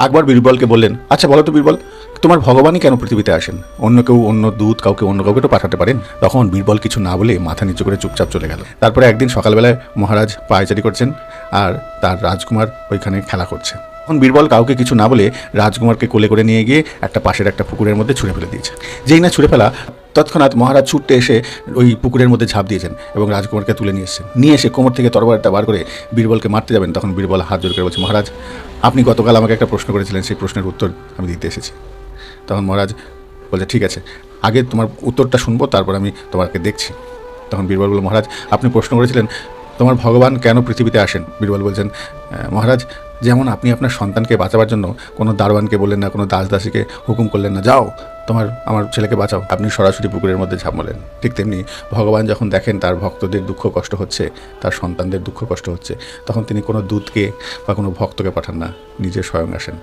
আকবর বীরবলকে বললেন, আচ্ছা বলো তো বীরবল, তোমার ভগবানই কেন পৃথিবীতে আসেন? অন্য কেউ অন্য দূত কাউকে অন্য কাউকে তো পাঠাতে পারেন। তখন বীরবল কিছু না বলে মাথা নিচু করে চুপচাপ চলে গেল। তারপরে একদিন সকালবেলায় মহারাজ পায়চারি করছেন আর তার রাজকুমার ওইখানে খেলা করছে। তখন বীরবল কাউকে কিছু না বলে রাজকুমারকে কোলে করে নিয়ে গিয়ে একটা পাশের একটা পুকুরের মধ্যে ছুঁড়ে ফেলে দিয়েছে। যেই না ছুঁড়ে ফেলা, তৎক্ষণাৎ মহারাজ ছুটতে এসে ওই পুকুরের মধ্যে ঝাঁপ দিয়েছেন এবং রাজকুমারকে তুলে নিয়ে এসেছেন। নিয়ে এসে কোমর থেকে তরবারটা বার করে বীরবলকে মারতে যাবেন, তখন বীরবল হাত জোর করে বলছে, মহারাজ আপনি গতকাল আমাকে একটা প্রশ্ন করেছিলেন, সেই প্রশ্নের উত্তর আমি দিতে এসেছি। তখন মহারাজ বলছে, ঠিক আছে, আগে তোমার উত্তরটা শুনবো, তারপর আমি তোমাকে দেখছি। তখন বীরবল বলল, মহারাজ আপনি প্রশ্ন করেছিলেন তোমার ভগবান কেন পৃথিবীতে আসেন। বীরবল বলছেন, মহারাজ যেমন আপনি আপনার সন্তানকে বাঁচাবার জন্য কোনো দারোয়ানকে বললেন না, কোনো দাস দাসীকে হুকুম করলেন না, যাও আমার ছেলেকে বাঁচাও, আপনি সরাসরি পুকুরের মধ্যে ঝাঁপ মারলেন। ঠিক তেমনি ভগবান যখন দেখেন তার ভক্তদের দুঃখ কষ্ট হচ্ছে, তার সন্তানদের দুঃখ কষ্ট হচ্ছে, তখন তিনি কোনো দূতকে বা কোনো ভক্তকে পাঠান না, নিজে স্বয়ং আসেন।